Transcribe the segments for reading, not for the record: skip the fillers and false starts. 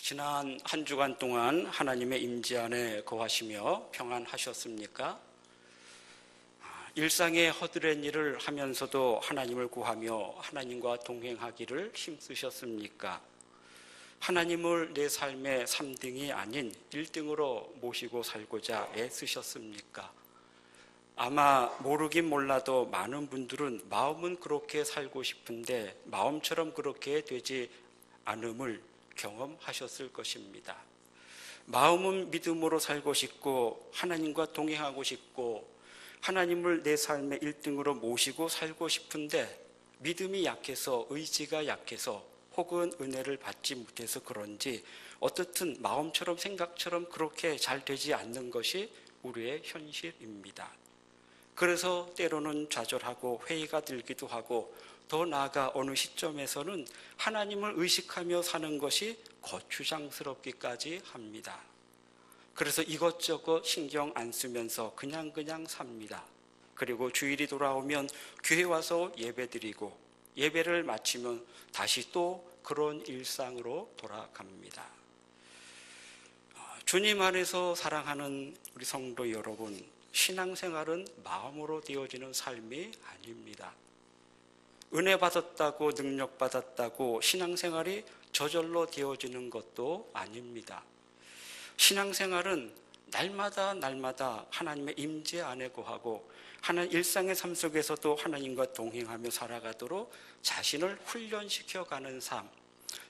지난 한 주간 동안 하나님의 임재 안에 거하시며 평안하셨습니까? 일상의 허드렛 일을 하면서도 하나님을 구하며 하나님과 동행하기를 힘쓰셨습니까? 하나님을 내 삶의 3등이 아닌 1등으로 모시고 살고자 애쓰셨습니까? 아마 모르긴 몰라도 많은 분들은 마음은 그렇게 살고 싶은데 마음처럼 그렇게 되지 않음을 경험하셨을 것입니다. 마음은 믿음으로 살고 싶고 하나님과 동행하고 싶고 하나님을 내 삶의 1등으로 모시고 살고 싶은데 믿음이 약해서, 의지가 약해서, 혹은 은혜를 받지 못해서 그런지 어떻든 마음처럼 생각처럼 그렇게 잘 되지 않는 것이 우리의 현실입니다. 그래서 때로는 좌절하고 회의가 들기도 하고, 더 나아가 어느 시점에서는 하나님을 의식하며 사는 것이 거추장스럽기까지 합니다. 그래서 이것저것 신경 안 쓰면서 그냥 삽니다. 그리고 주일이 돌아오면 교회 와서 예배드리고 예배를 마치면 다시 또 그런 일상으로 돌아갑니다. 주님 안에서 사랑하는 우리 성도 여러분, 신앙생활은 마음으로 되어지는 삶이 아닙니다. 은혜 받았다고, 능력 받았다고 신앙생활이 저절로 되어지는 것도 아닙니다. 신앙생활은 날마다 하나님의 임재 안에 거하고 하나님 일상의 삶 속에서도 하나님과 동행하며 살아가도록 자신을 훈련시켜가는 삶,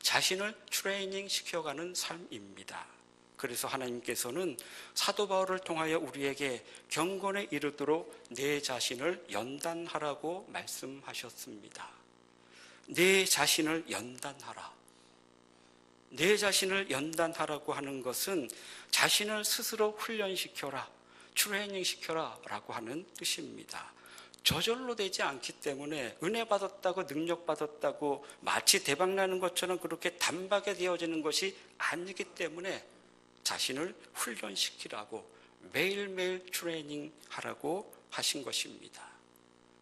자신을 트레이닝 시켜가는 삶입니다. 그래서 하나님께서는 사도 바울을 통하여 우리에게 경건에 이르도록 내 자신을 연단하라고 말씀하셨습니다. 내 자신을 연단하라. 내 자신을 연단하라고 하는 것은 자신을 스스로 훈련시켜라, 트레이닝 시켜라 라고 하는 뜻입니다. 저절로 되지 않기 때문에 은혜 받았다고, 능력 받았다고 마치 대박나는 것처럼 그렇게 단박에 되어지는 것이 아니기 때문에 자신을 훈련시키라고, 매일매일 트레이닝 하라고 하신 것입니다.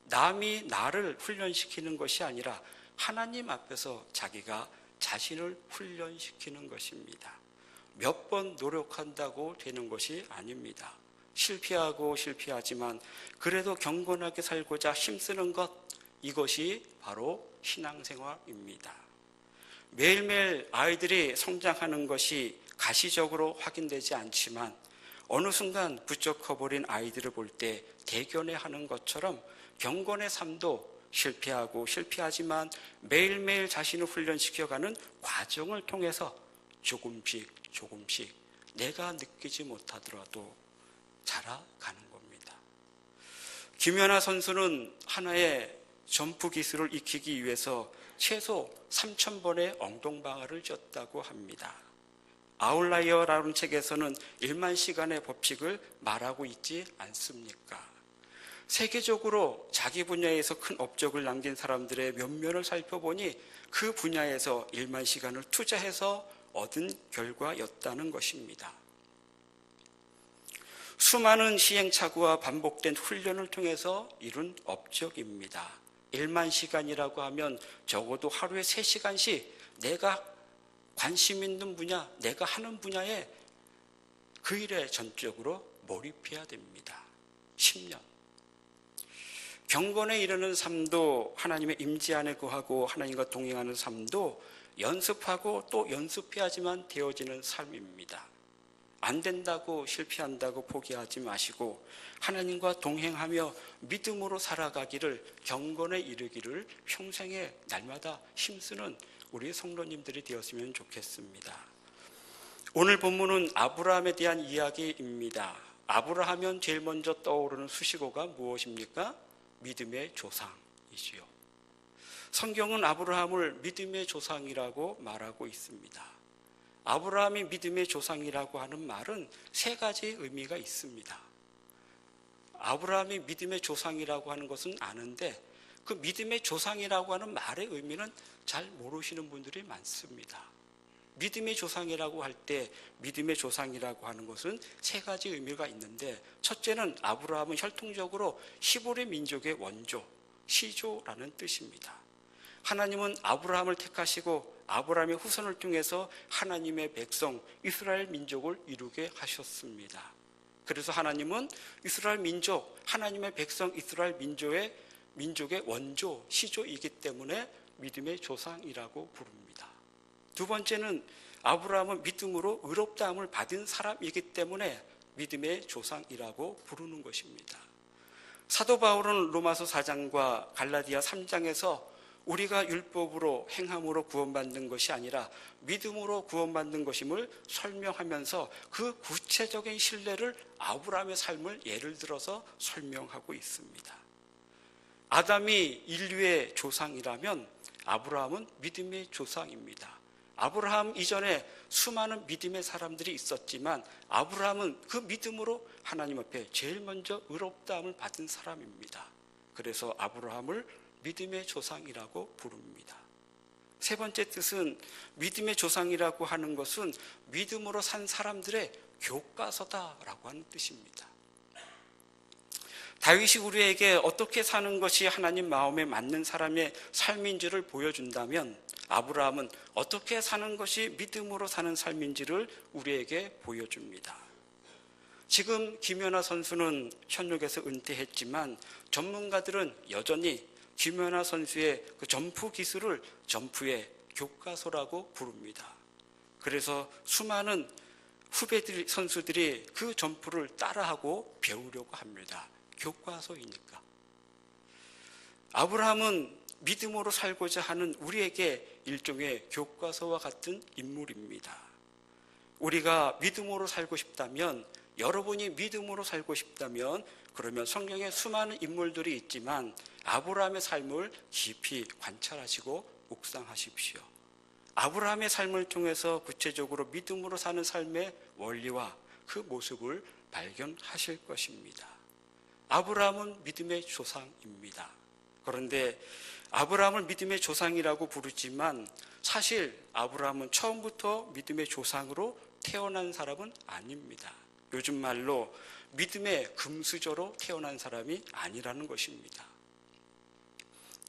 남이 나를 훈련시키는 것이 아니라 하나님 앞에서 자기가 자신을 훈련시키는 것입니다. 몇 번 노력한다고 되는 것이 아닙니다. 실패하지만 그래도 경건하게 살고자 힘쓰는 것, 이것이 바로 신앙생활입니다. 매일매일 아이들이 성장하는 것이 가시적으로 확인되지 않지만 어느 순간 부쩍 커버린 아이들을 볼 때 대견해하는 것처럼 경건의 삶도 실패하지만 매일매일 자신을 훈련시켜가는 과정을 통해서 조금씩 내가 느끼지 못하더라도 자라가는 겁니다. 김연아 선수는 하나의 점프 기술을 익히기 위해서 최소 3,000번의 엉덩방아를 쪘다고 합니다. 아웃라이어라는 책에서는 1만 시간의 법칙을 말하고 있지 않습니까? 세계적으로 자기 분야에서 큰 업적을 남긴 사람들의 면면을 살펴보니 그 분야에서 1만 시간을 투자해서 얻은 결과였다는 것입니다. 수많은 시행착오와 반복된 훈련을 통해서 이룬 업적입니다. 1만 시간이라고 하면 적어도 하루에 3시간씩 내가 관심 있는 분야, 내가 하는 분야에 그 일에 전적으로 몰입해야 됩니다. 10년. 경건에 이르는 삶도, 하나님의 임재 안에 거하고 하나님과 동행하는 삶도 연습하고 또 연습해야지만 되어지는 삶입니다. 안 된다고, 실패한다고 포기하지 마시고 하나님과 동행하며 믿음으로 살아가기를, 경건에 이르기를 평생에 날마다 힘쓰는 우리 성도님들이 되었으면 좋겠습니다. 오늘 본문은 아브라함에 대한 이야기입니다. 아브라함은 제일 먼저 떠오르는 수식어가 무엇입니까? 믿음의 조상이지요. 성경은 아브라함을 믿음의 조상이라고 말하고 있습니다. 아브라함이 믿음의 조상이라고 하는 말은 3가지 의미가 있습니다. 아브라함이 믿음의 조상이라고 하는 것은 아는데 그 믿음의 조상이라고 하는 말의 의미는 잘 모르시는 분들이 많습니다. 믿음의 조상이라고 할 때 믿음의 조상이라고 하는 것은 3가지 의미가 있는데, 첫째는 아브라함은 혈통적으로 히브리 민족의 원조, 시조라는 뜻입니다. 하나님은 아브라함을 택하시고 아브라함의 후손을 통해서 하나님의 백성 이스라엘 민족을 이루게 하셨습니다. 그래서 하나님은 이스라엘 민족, 하나님의 백성 이스라엘 민족의 원조, 시조이기 때문에 믿음의 조상이라고 부릅니다. 두 번째는 아브라함은 믿음으로 의롭다함을 받은 사람이기 때문에 믿음의 조상이라고 부르는 것입니다. 사도 바울은 로마서 4장과 갈라디아 3장에서 우리가 율법으로 행함으로 구원받는 것이 아니라 믿음으로 구원받는 것임을 설명하면서 그 구체적인 신뢰를 아브라함의 삶을 예를 들어서 설명하고 있습니다. 아담이 인류의 조상이라면 아브라함은 믿음의 조상입니다. 아브라함 이전에 수많은 믿음의 사람들이 있었지만 아브라함은 그 믿음으로 하나님 앞에 제일 먼저 의롭다함을 받은 사람입니다. 그래서 아브라함을 믿음의 조상이라고 부릅니다. 세 번째 뜻은 믿음의 조상이라고 하는 것은 믿음으로 산 사람들의 교과서다라고 하는 뜻입니다. 다윗이 우리에게 어떻게 사는 것이 하나님 마음에 맞는 사람의 삶인지를 보여준다면 아브라함은 어떻게 사는 것이 믿음으로 사는 삶인지를 우리에게 보여줍니다. 지금 김연아 선수는 현역에서 은퇴했지만 전문가들은 여전히 김연아 선수의 그 점프 기술을 점프의 교과서라고 부릅니다. 그래서 수많은 선수들이 그 점프를 따라하고 배우려고 합니다. 교과서이니까. 아브라함은 믿음으로 살고자 하는 우리에게 일종의 교과서와 같은 인물입니다. 우리가 믿음으로 살고 싶다면, 여러분이 믿음으로 살고 싶다면 그러면 성경에 수많은 인물들이 있지만 아브라함의 삶을 깊이 관찰하시고 묵상하십시오. 아브라함의 삶을 통해서 구체적으로 믿음으로 사는 삶의 원리와 그 모습을 발견하실 것입니다. 아브라함은 믿음의 조상입니다. 그런데 아브라함을 믿음의 조상이라고 부르지만 사실 아브라함은 처음부터 믿음의 조상으로 태어난 사람은 아닙니다. 요즘 말로 믿음의 금수저로 태어난 사람이 아니라는 것입니다.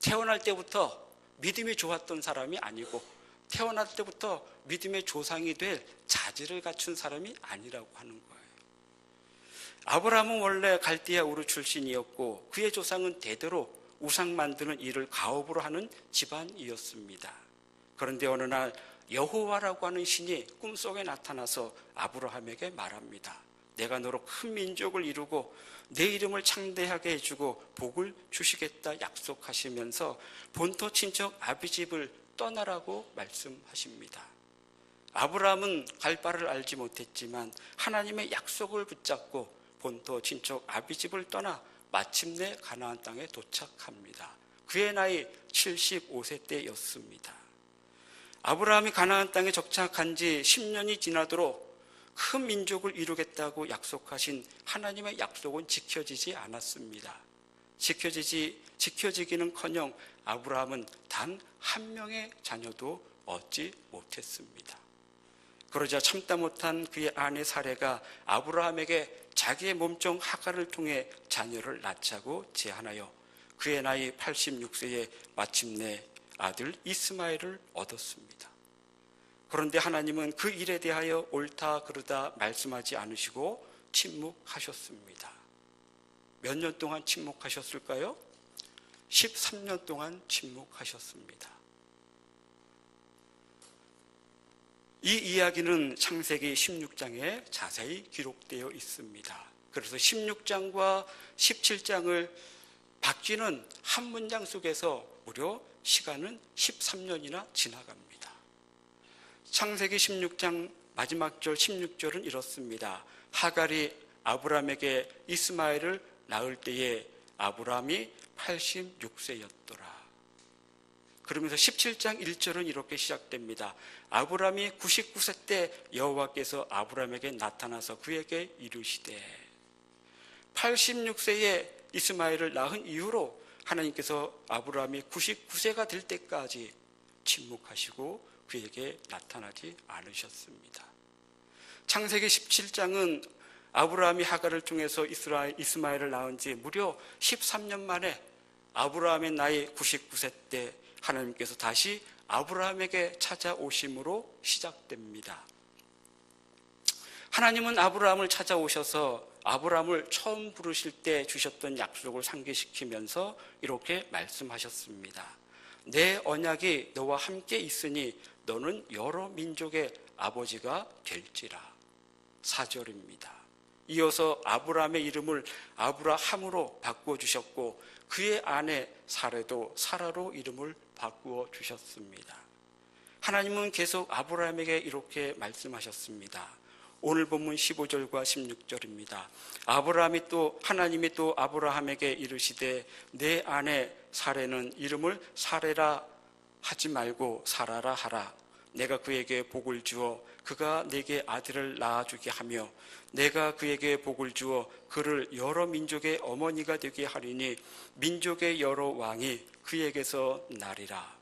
태어날 때부터 믿음이 좋았던 사람이 아니고 태어날 때부터 믿음의 조상이 될 자질을 갖춘 사람이 아니라고 하는 거예요. 아브라함은 원래 갈대아 우르 출신이었고 그의 조상은 대대로 우상 만드는 일을 가업으로 하는 집안이었습니다. 그런데 어느 날 여호와라고 하는 신이 꿈속에 나타나서 아브라함에게 말합니다. 내가 너로 큰 민족을 이루고 내 이름을 창대하게 해주고 복을 주시겠다 약속하시면서 본토 친척 아비집을 떠나라고 말씀하십니다. 아브라함은 갈 바를 알지 못했지만 하나님의 약속을 붙잡고 본토 친척 아비집을 떠나 마침내 가나안 땅에 도착합니다. 그의 나이 75세 때였습니다. 아브라함이 가나안 땅에 정착한 지 10년이 지나도록 큰 민족을 이루겠다고 약속하신 하나님의 약속은 지켜지지 않았습니다. 지켜지기는커녕 아브라함은 단 한 명의 자녀도 얻지 못했습니다. 그러자 참다 못한 그의 아내 사레가 아브라함에게 자기의 몸종 하갈을 통해 자녀를 낳자고 제안하여 그의 나이 86세에 마침내 아들 이스마엘을 얻었습니다. 그런데 하나님은 그 일에 대하여 옳다 그르다 말씀하지 않으시고 침묵하셨습니다. 몇 년 동안 침묵하셨을까요? 13년 동안 침묵하셨습니다. 이 이야기는 창세기 16장에 자세히 기록되어 있습니다. 그래서 16장과 17장을 바뀌는 한 문장 속에서 무려 시간은 13년이나 지나갑니다. 창세기 16장 마지막 절 16절은 이렇습니다. 하갈이 아브라함에게 이스마엘을 낳을 때에 아브라함이 86세였더라. 그러면서 17장 1절은 이렇게 시작됩니다. 아브라함이 99세 때 여호와께서 아브라함에게 나타나서 그에게 이르시되 86세에 이스마엘을 낳은 이후로 하나님께서 아브라함이 99세가 될 때까지 침묵하시고 그에게 나타나지 않으셨습니다. 창세기 17장은 아브라함이 하갈을 통해서 이스마엘을 낳은 지 무려 13년 만에 아브라함의 나이 99세 때 하나님께서 다시 아브라함에게 찾아오심으로 시작됩니다. 하나님은 아브라함을 찾아오셔서 아브라함을 처음 부르실 때 주셨던 약속을 상기시키면서 이렇게 말씀하셨습니다. 내 언약이 너와 함께 있으니 너는 여러 민족의 아버지가 될지라. 4절입니다. 이어서 아브라함의 이름을 아브라함으로 바꾸어 주셨고 그의 아내 사레도 사라로 이름을 바꾸어 주셨습니다. 하나님은 계속 아브라함에게 이렇게 말씀하셨습니다. 오늘 본문 15절과 16절입니다. 하나님이 또 아브라함에게 이르시되 내 아내 사레는 이름을 사레라 하지 말고 사라라 하라. 내가 그에게 복을 주어 그가 내게 아들을 낳아주게 하며 내가 그에게 복을 주어 그를 여러 민족의 어머니가 되게 하리니 민족의 여러 왕이 그에게서 나리라.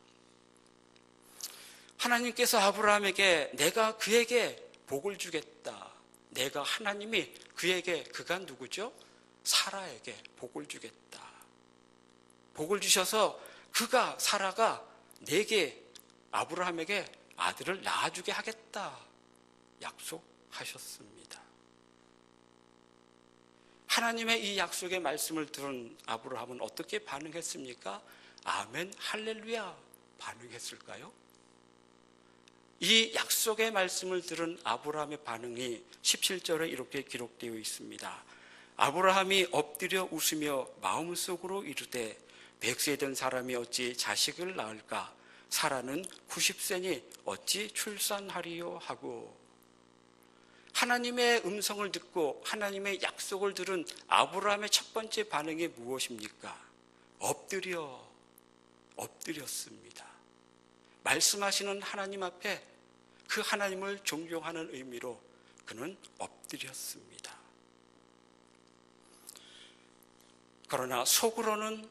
하나님께서 아브라함에게 내가 그에게 복을 주겠다. 내가 하나님이 그에게, 그가 누구죠? 사라에게 복을 주겠다. 복을 주셔서 사라가 내게, 아브라함에게 아들을 낳아주게 하겠다. 약속하셨습니다. 하나님의 이 약속의 말씀을 들은 아브라함은 어떻게 반응했습니까? 아멘, 할렐루야 반응했을까요? 이 약속의 말씀을 들은 아브라함의 반응이 17절에 이렇게 기록되어 있습니다. 아브라함이 엎드려 웃으며 마음속으로 이르되 100세 된 사람이 어찌 자식을 낳을까? 사라는 90세니 어찌 출산하리요 하고. 하나님의 음성을 듣고 하나님의 약속을 들은 아브라함의 첫 번째 반응이 무엇입니까? 엎드렸습니다. 말씀하시는 하나님 앞에 그 하나님을 존경하는 의미로 그는 엎드렸습니다. 그러나 속으로는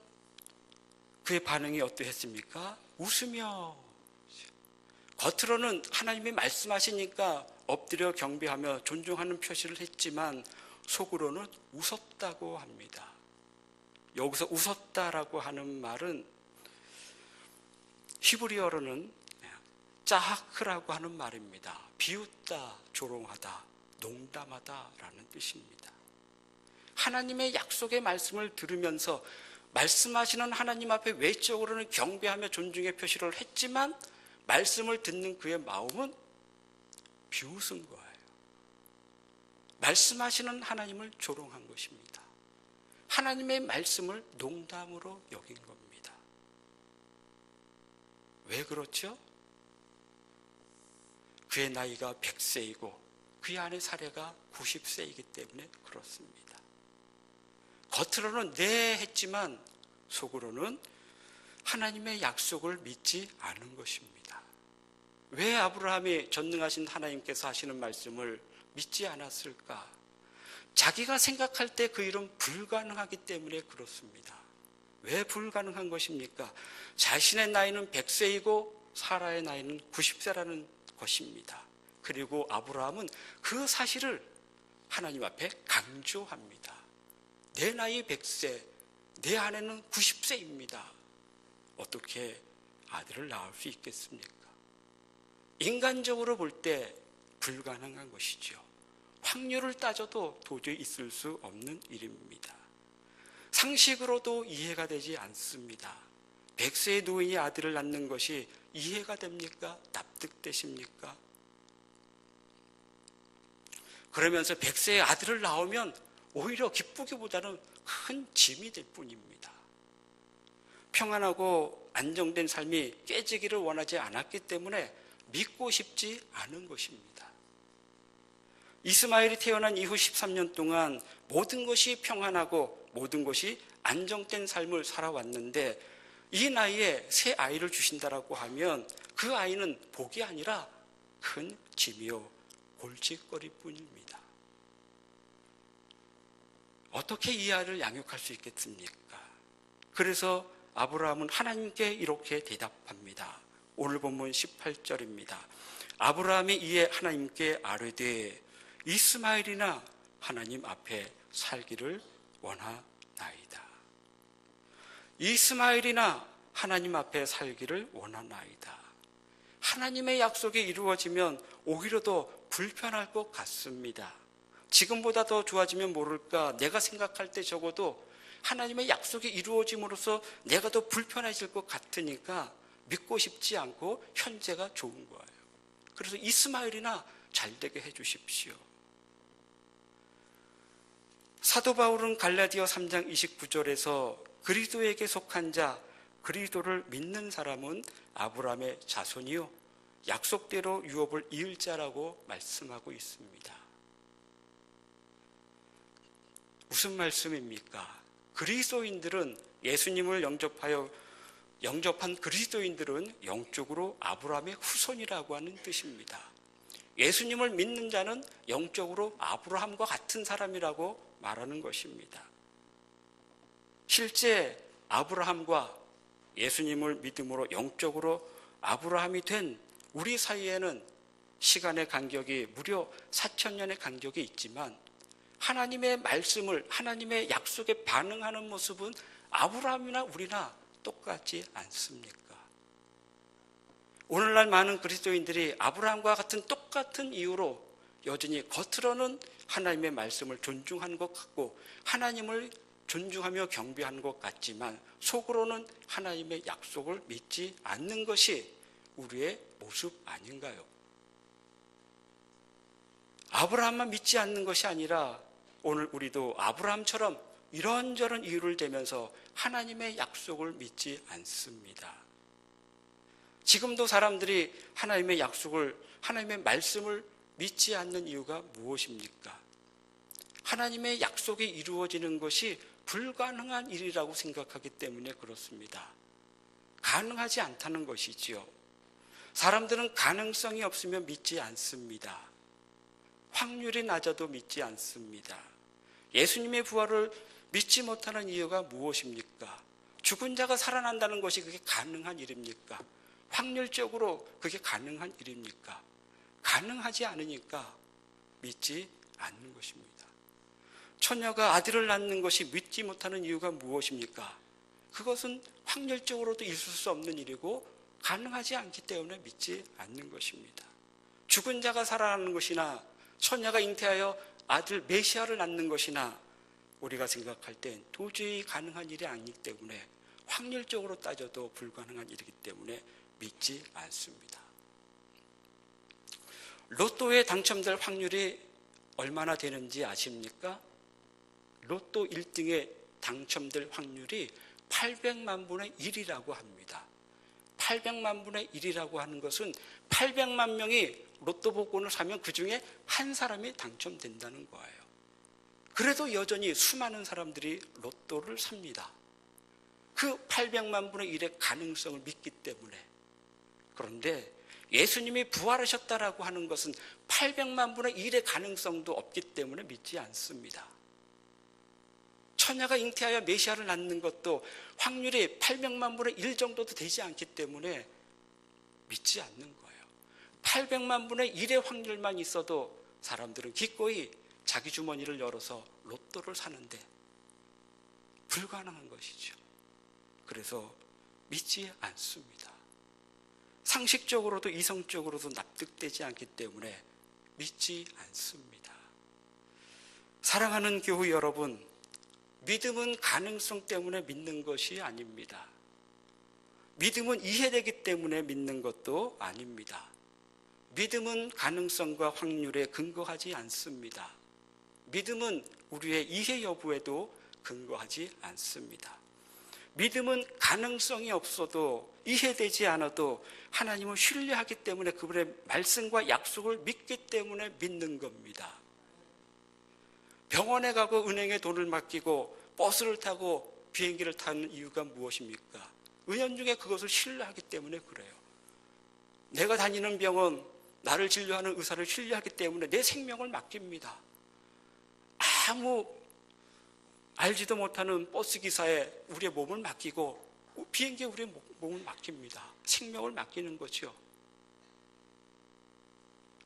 그의 반응이 어떠했습니까? 웃으며. 겉으로는 하나님이 말씀하시니까 엎드려 경배하며 존중하는 표시를 했지만 속으로는 웃었다고 합니다. 여기서 웃었다라고 하는 말은 히브리어로는 짜하크라고 하는 말입니다. 비웃다, 조롱하다, 농담하다라는 뜻입니다. 하나님의 약속의 말씀을 들으면서 말씀하시는 하나님 앞에 외적으로는 경배하며 존중의 표시를 했지만 말씀을 듣는 그의 마음은 비웃은 거예요. 말씀하시는 하나님을 조롱한 것입니다. 하나님의 말씀을 농담으로 여긴 겁니다. 왜 그렇죠? 그의 나이가 100세이고 그의 아내 사례가 90세이기 때문에 그렇습니다. 겉으로는 네 했지만 속으로는 하나님의 약속을 믿지 않은 것입니다. 왜 아브라함이 전능하신 하나님께서 하시는 말씀을 믿지 않았을까? 자기가 생각할 때 그 일은 불가능하기 때문에 그렇습니다. 왜 불가능한 것입니까? 자신의 나이는 100세이고 사라의 나이는 90세라는 것입니다. 그리고 아브라함은 그 사실을 하나님 앞에 강조합니다. 내 나이 100세, 내 아내는 90세입니다. 어떻게 아들을 낳을 수 있겠습니까? 인간적으로 볼 때 불가능한 것이죠. 확률을 따져도 도저히 있을 수 없는 일입니다. 상식으로도 이해가 되지 않습니다. 100세의 노인이 아들을 낳는 것이 이해가 됩니까? 납득되십니까? 그러면서 100세의 아들을 낳으면 오히려 기쁘기보다는 큰 짐이 될 뿐입니다. 평안하고 안정된 삶이 깨지기를 원하지 않았기 때문에 믿고 싶지 않은 것입니다. 이스마엘이 태어난 이후 13년 동안 모든 것이 평안하고 모든 것이 안정된 삶을 살아왔는데 이 나이에 새 아이를 주신다라고 하면 그 아이는 복이 아니라 큰 짐이요 골칫거리 뿐입니다. 어떻게 이 아이를 양육할 수 있겠습니까? 그래서 아브라함은 하나님께 이렇게 대답합니다. 오늘 본문 18절입니다. 아브라함이 이에 하나님께 아뢰되 이스마엘이나 하나님 앞에 살기를 원하나이다. 이스마엘이나 하나님 앞에 살기를 원하나이다. 하나님의 약속이 이루어지면 오히려 더 불편할 것 같습니다. 지금보다 더 좋아지면 모를까, 내가 생각할 때 적어도 하나님의 약속이 이루어짐으로써 내가 더 불편해질 것 같으니까 믿고 싶지 않고 현재가 좋은 거예요. 그래서 이스마엘이나 잘되게 해주십시오. 사도 바울은 갈라디아 3장 29절에서 그리스도에게 속한 자, 그리스도를 믿는 사람은 아브라함의 자손이요 약속대로 유업을 이을 자라고 말씀하고 있습니다. 무슨 말씀입니까? 그리스도인들은, 예수님을 영접한 그리스도인들은 영적으로 아브라함의 후손이라고 하는 뜻입니다. 예수님을 믿는 자는 영적으로 아브라함과 같은 사람이라고 말하는 것입니다. 실제 아브라함과 예수님을 믿음으로 영적으로 아브라함이 된 우리 사이에는 시간의 간격이 무려 4,000년의 간격이 있지만 하나님의 말씀을, 하나님의 약속에 반응하는 모습은 아브라함이나 우리나 똑같지 않습니까? 오늘날 많은 그리스도인들이 아브라함과 같은 똑같은 이유로 여전히 겉으로는 하나님의 말씀을 존중하는 것 같고 하나님을 존중하며 경배하는 것 같지만 속으로는 하나님의 약속을 믿지 않는 것이 우리의 모습 아닌가요? 아브라함만 믿지 않는 것이 아니라 오늘 우리도 아브라함처럼 이런저런 이유를 대면서 하나님의 약속을 믿지 않습니다. 지금도 사람들이 하나님의 약속을, 하나님의 말씀을 믿지 않는 이유가 무엇입니까? 하나님의 약속이 이루어지는 것이 불가능한 일이라고 생각하기 때문에 그렇습니다. 가능하지 않다는 것이지요. 사람들은 가능성이 없으면 믿지 않습니다. 확률이 낮아도 믿지 않습니다. 예수님의 부활을 믿지 못하는 이유가 무엇입니까? 죽은 자가 살아난다는 것이 그게 가능한 일입니까? 확률적으로 그게 가능한 일입니까? 가능하지 않으니까 믿지 않는 것입니다. 처녀가 아들을 낳는 것이 믿지 못하는 이유가 무엇입니까? 그것은 확률적으로도 있을 수 없는 일이고 가능하지 않기 때문에 믿지 않는 것입니다. 죽은 자가 살아나는 것이나 처녀가 잉태하여 아들 메시아를 낳는 것이나 우리가 생각할 땐 도저히 가능한 일이 아니기 때문에 확률적으로 따져도 불가능한 일이기 때문에 믿지 않습니다. 로또에 당첨될 확률이 얼마나 되는지 아십니까? 로또 1등에 당첨될 확률이 800만 분의 1이라고 합니다. 800만 분의 1이라고 하는 것은 800만 명이 로또 복권을 사면 그 중에 한 사람이 당첨된다는 거예요. 그래도 여전히 수많은 사람들이 로또를 삽니다. 그 800만 분의 1의 가능성을 믿기 때문에. 그런데 예수님이 부활하셨다라고 하는 것은 800만 분의 1의 가능성도 없기 때문에 믿지 않습니다. 처녀가 잉태하여 메시아를 낳는 것도 확률이 800만 분의 1 정도도 되지 않기 때문에 믿지 않는 거예요. 800만 분의 1의 확률만 있어도 사람들은 기꺼이 자기 주머니를 열어서 로또를 사는데 불가능한 것이죠. 그래서 믿지 않습니다. 상식적으로도 이성적으로도 납득되지 않기 때문에 믿지 않습니다. 사랑하는 교회 여러분, 믿음은 가능성 때문에 믿는 것이 아닙니다. 믿음은 이해되기 때문에 믿는 것도 아닙니다. 믿음은 가능성과 확률에 근거하지 않습니다. 믿음은 우리의 이해 여부에도 근거하지 않습니다. 믿음은 가능성이 없어도 이해되지 않아도 하나님을 신뢰하기 때문에 그분의 말씀과 약속을 믿기 때문에 믿는 겁니다. 병원에 가고 은행에 돈을 맡기고 버스를 타고 비행기를 타는 이유가 무엇입니까? 은연중에 그것을 신뢰하기 때문에 그래요. 내가 다니는 병원, 나를 진료하는 의사를 신뢰하기 때문에 내 생명을 맡깁니다. 아무 알지도 못하는 버스기사에 우리의 몸을 맡기고 비행기에 우리의 몸을 맡깁니다. 생명을 맡기는 거죠.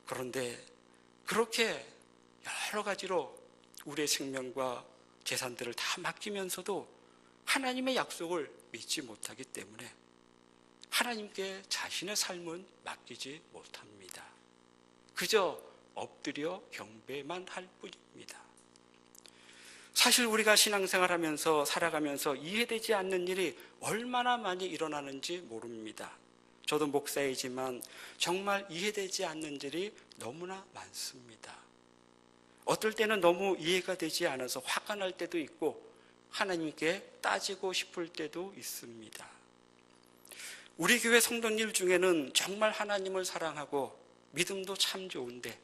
그런데 그렇게 여러 가지로 우리의 생명과 재산들을 다 맡기면서도 하나님의 약속을 믿지 못하기 때문에 하나님께 자신의 삶은 맡기지 못합니다. 그저 엎드려 경배만 할 뿐입니다. 사실 우리가 신앙생활하면서 살아가면서 이해되지 않는 일이 얼마나 많이 일어나는지 모릅니다. 저도 목사이지만 정말 이해되지 않는 일이 너무나 많습니다. 어떨 때는 너무 이해가 되지 않아서 화가 날 때도 있고 하나님께 따지고 싶을 때도 있습니다. 우리 교회 성도님 중에는 정말 하나님을 사랑하고 믿음도 참 좋은데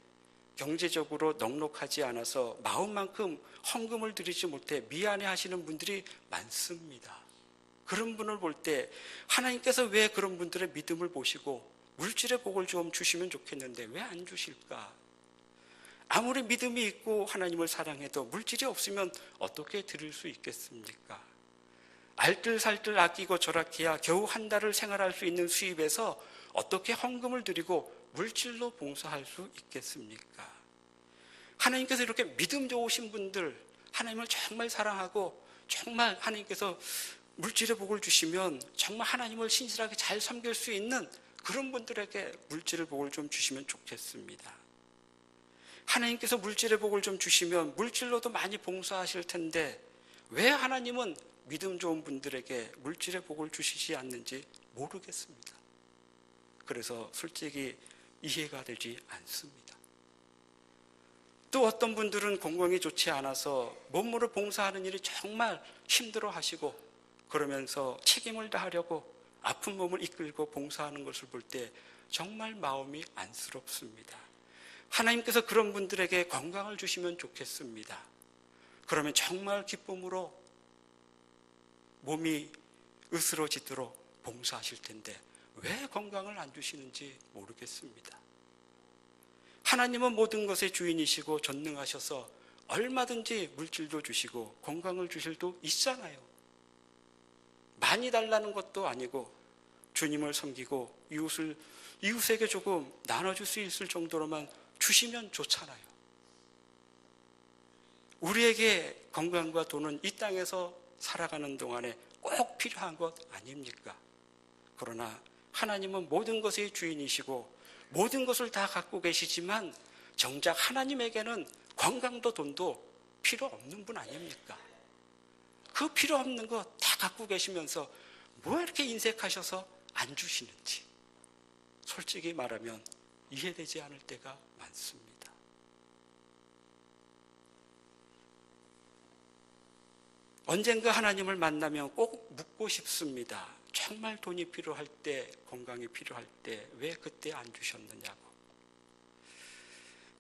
경제적으로 넉넉하지 않아서 마음만큼 헌금을 드리지 못해 미안해 하시는 분들이 많습니다. 그런 분을 볼 때 하나님께서 왜 그런 분들의 믿음을 보시고 물질의 복을 좀 주시면 좋겠는데 왜 안 주실까? 아무리 믿음이 있고 하나님을 사랑해도 물질이 없으면 어떻게 드릴 수 있겠습니까? 알뜰살뜰 아끼고 절약해야 겨우 한 달을 생활할 수 있는 수입에서 어떻게 헌금을 드리고 물질로 봉사할 수 있겠습니까? 하나님께서 이렇게 믿음 좋으신 분들, 하나님을 정말 사랑하고 정말 하나님께서 물질의 복을 주시면 정말 하나님을 신실하게 잘 섬길 수 있는 그런 분들에게 물질의 복을 좀 주시면 좋겠습니다. 하나님께서 물질의 복을 좀 주시면 물질로도 많이 봉사하실 텐데 왜 하나님은 믿음 좋은 분들에게 물질의 복을 주시지 않는지 모르겠습니다. 그래서 솔직히 이해가 되지 않습니다. 또 어떤 분들은 건강이 좋지 않아서 몸으로 봉사하는 일이 정말 힘들어 하시고 그러면서 책임을 다하려고 아픈 몸을 이끌고 봉사하는 것을 볼 때 정말 마음이 안쓰럽습니다. 하나님께서 그런 분들에게 건강을 주시면 좋겠습니다. 그러면 정말 기쁨으로 몸이 으스러지도록 봉사하실 텐데 왜 건강을 안 주시는지 모르겠습니다. 하나님은 모든 것의 주인이시고 전능하셔서 얼마든지 물질도 주시고 건강을 주실 도 있잖아요. 많이 달라는 것도 아니고 주님을 섬기고 이웃에게 조금 나눠줄 수 있을 정도로만 주시면 좋잖아요. 우리에게 건강과 돈은 이 땅에서 살아가는 동안에 꼭 필요한 것 아닙니까? 그러나 하나님은 모든 것의 주인이시고 모든 것을 다 갖고 계시지만 정작 하나님에게는 건강도 돈도 필요 없는 분 아닙니까? 그 필요 없는 거 다 갖고 계시면서 뭐 이렇게 인색하셔서 안 주시는지 솔직히 말하면 이해되지 않을 때가 많습니다. 언젠가 하나님을 만나면 꼭 묻고 싶습니다. 정말 돈이 필요할 때, 건강이 필요할 때 왜 그때 안 주셨느냐고.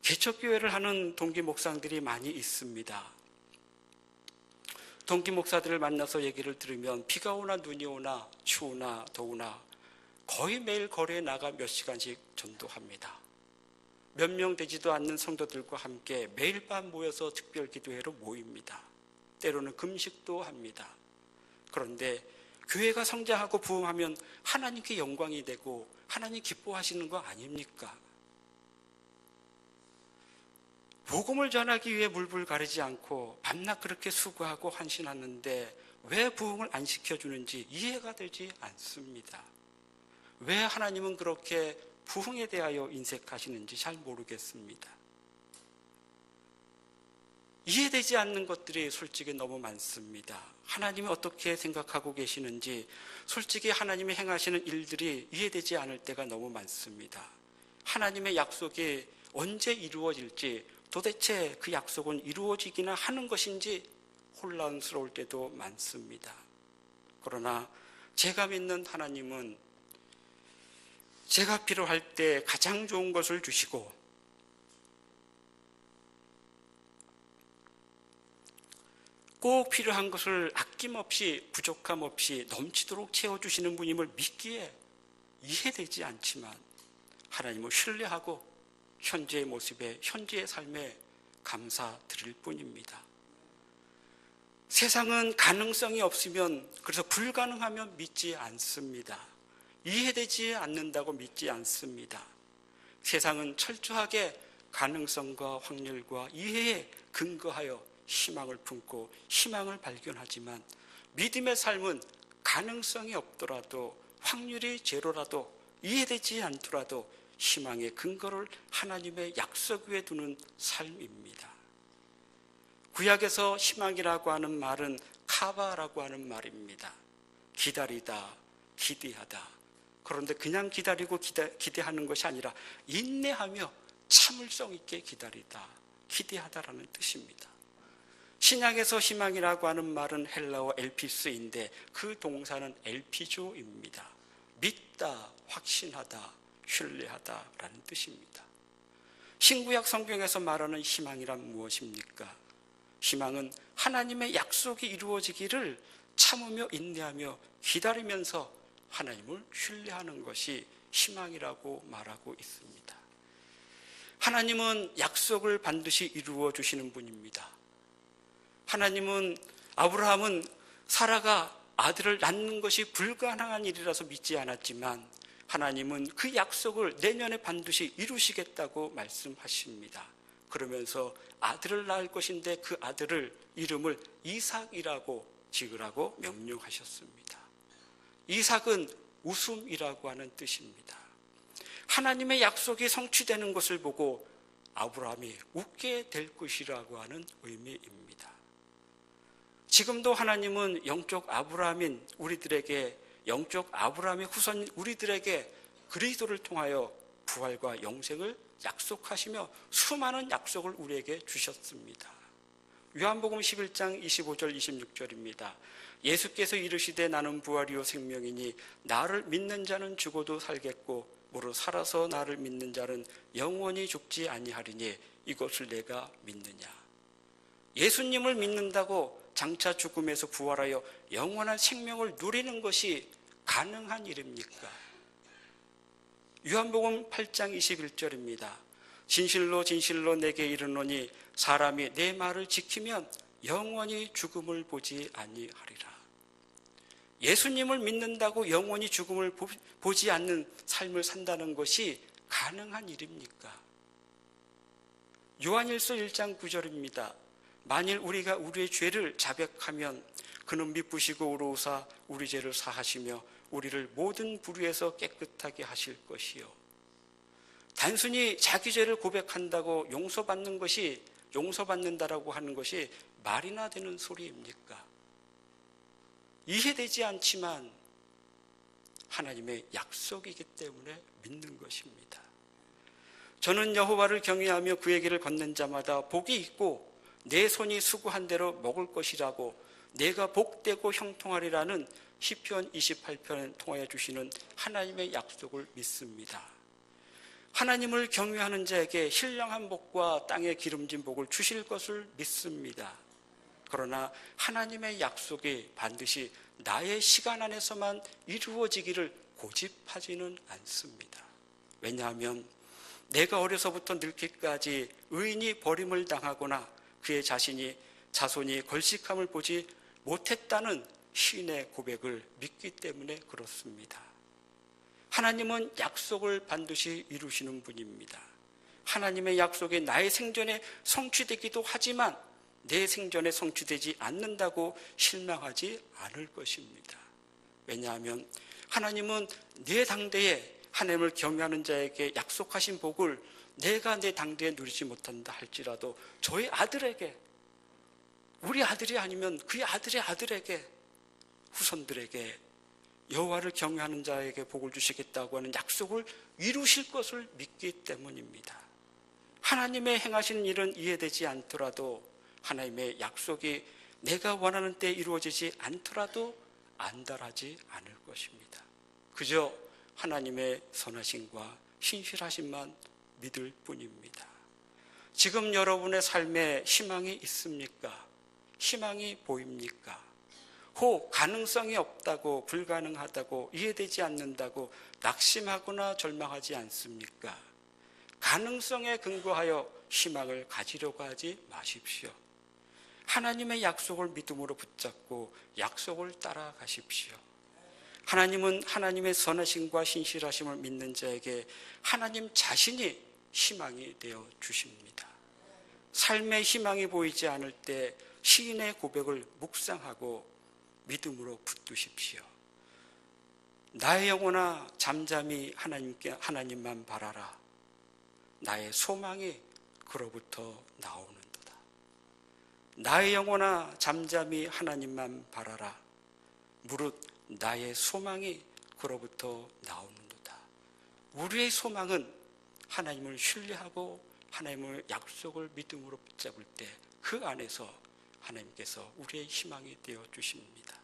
개척교회를 하는 동기 목사들이 많이 있습니다. 동기 목사들을 만나서 얘기를 들으면 비가 오나 눈이 오나 추우나 더우나 거의 매일 거리에 나가 몇 시간씩 전도합니다. 몇 명 되지도 않는 성도들과 함께 매일 밤 모여서 특별 기도회로 모입니다. 때로는 금식도 합니다. 그런데 교회가 성장하고 부흥하면 하나님께 영광이 되고 하나님 기뻐하시는 거 아닙니까? 복음을 전하기 위해 물불 가리지 않고 밤낮 그렇게 수고하고 헌신하는데 왜 부흥을 안 시켜주는지 이해가 되지 않습니다. 왜 하나님은 그렇게 부흥에 대하여 인색하시는지 잘 모르겠습니다. 이해되지 않는 것들이 솔직히 너무 많습니다. 하나님이 어떻게 생각하고 계시는지 솔직히 하나님이 행하시는 일들이 이해되지 않을 때가 너무 많습니다. 하나님의 약속이 언제 이루어질지 도대체 그 약속은 이루어지기나 하는 것인지 혼란스러울 때도 많습니다. 그러나 제가 믿는 하나님은 제가 필요할 때 가장 좋은 것을 주시고 꼭 필요한 것을 아낌없이 부족함 없이 넘치도록 채워주시는 분임을 믿기에 이해되지 않지만 하나님을 신뢰하고 현재의 모습에 현재의 삶에 감사드릴 뿐입니다. 세상은 가능성이 없으면 그래서 불가능하면 믿지 않습니다. 이해되지 않는다고 믿지 않습니다. 세상은 철저하게 가능성과 확률과 이해에 근거하여 희망을 품고 희망을 발견하지만 믿음의 삶은 가능성이 없더라도 확률이 제로라도 이해되지 않더라도 희망의 근거를 하나님의 약속 위에 두는 삶입니다. 구약에서 희망이라고 하는 말은 카바라고 하는 말입니다. 기다리다, 기대하다. 그런데 그냥 기다리고 기대하는 것이 아니라 인내하며 참을성 있게 기다리다, 기대하다라는 뜻입니다. 신약에서 희망이라고 하는 말은 헬라어 엘피스인데 그 동사는 엘피조입니다. 믿다, 확신하다, 신뢰하다라는 뜻입니다. 신구약 성경에서 말하는 희망이란 무엇입니까? 희망은 하나님의 약속이 이루어지기를 참으며 인내하며 기다리면서 하나님을 신뢰하는 것이 희망이라고 말하고 있습니다. 하나님은 약속을 반드시 이루어 주시는 분입니다. 하나님은 아브라함은 사라가 아들을 낳는 것이 불가능한 일이라서 믿지 않았지만 하나님은 그 약속을 내년에 반드시 이루시겠다고 말씀하십니다. 그러면서 아들을 낳을 것인데 그 아들을 이름을 이삭이라고 지으라고 명령하셨습니다. 이삭은 웃음이라고 하는 뜻입니다. 하나님의 약속이 성취되는 것을 보고 아브라함이 웃게 될 것이라고 하는 의미입니다. 지금도 하나님은 영적 아브라함인 우리들에게, 영적 아브라함의 후손 우리들에게 그리스도를 통하여 부활과 영생을 약속하시며 수많은 약속을 우리에게 주셨습니다. 요한복음 11장 25절 26절입니다. 예수께서 이르시되 나는 부활이요 생명이니 나를 믿는 자는 죽어도 살겠고 무릇 살아서 나를 믿는 자는 영원히 죽지 아니하리니 이것을 내가 믿느냐. 예수님을 믿는다고 장차 죽음에서 부활하여 영원한 생명을 누리는 것이 가능한 일입니까? 요한복음 8장 21절입니다. 진실로 진실로 내게 이르노니 사람이 내 말을 지키면 영원히 죽음을 보지 아니하리라. 예수님을 믿는다고 영원히 죽음을 보지 않는 삶을 산다는 것이 가능한 일입니까? 요한일서 1장 9절입니다. 만일 우리가 우리의 죄를 자백하면 그는 미쁘시고 의로우사 우리 죄를 사하시며 우리를 모든 불의에서 깨끗하게 하실 것이요. 단순히 자기 죄를 고백한다고 용서받는다라고 하는 것이 말이나 되는 소리입니까? 이해되지 않지만 하나님의 약속이기 때문에 믿는 것입니다. 저는 여호와를 경외하며 그의 길을 걷는 자마다 복이 있고 내 손이 수고한 대로 먹을 것이라고 내가 복되고 형통하리라는 시편 28편을 통하여 주시는 하나님의 약속을 믿습니다. 하나님을 경외하는 자에게 신령한 복과 땅에 기름진 복을 주실 것을 믿습니다. 그러나 하나님의 약속이 반드시 나의 시간 안에서만 이루어지기를 고집하지는 않습니다. 왜냐하면 내가 어려서부터 늙기까지 의인이 버림을 당하거나 그의 자손이 걸식함을 보지 못했다는 시인의 고백을 믿기 때문에 그렇습니다. 하나님은 약속을 반드시 이루시는 분입니다. 하나님의 약속이 나의 생전에 성취되기도 하지만 내 생전에 성취되지 않는다고 실망하지 않을 것입니다. 왜냐하면 하나님은 내 당대에 하나님을 경외하는 자에게 약속하신 복을 내가 내 당대에 누리지 못한다 할지라도 저의 아들에게, 우리 아들이 아니면 그의 아들의 아들에게, 후손들에게 여호와를 경외하는 자에게 복을 주시겠다고 하는 약속을 이루실 것을 믿기 때문입니다. 하나님의 행하시는 일은 이해되지 않더라도 하나님의 약속이 내가 원하는 때 이루어지지 않더라도 안달하지 않을 것입니다. 그저 하나님의 선하심과 신실하심만 믿을 뿐입니다. 지금 여러분의 삶에 희망이 있습니까? 희망이 보입니까? 혹 가능성이 없다고, 불가능하다고, 이해되지 않는다고 낙심하거나 절망하지 않습니까? 가능성에 근거하여 희망을 가지려고 하지 마십시오. 하나님의 약속을 믿음으로 붙잡고 약속을 따라가십시오. 하나님은 하나님의 선하심과 신실하심을 믿는 자에게 하나님 자신이 희망이 되어 주십니다. 삶의 희망이 보이지 않을 때 시인의 고백을 묵상하고 믿음으로 붙드십시오. 나의 영혼아 잠잠히 하나님만 바라라. 나의 소망이 그로부터 나오는도다. 나의 영혼아 잠잠히 하나님만 바라라. 무릇 나의 소망이 그로부터 나오는도다. 우리의 소망은 하나님을 신뢰하고 하나님의 약속을 믿음으로 붙잡을 때 그 안에서 하나님께서 우리의 희망이 되어 주십니다.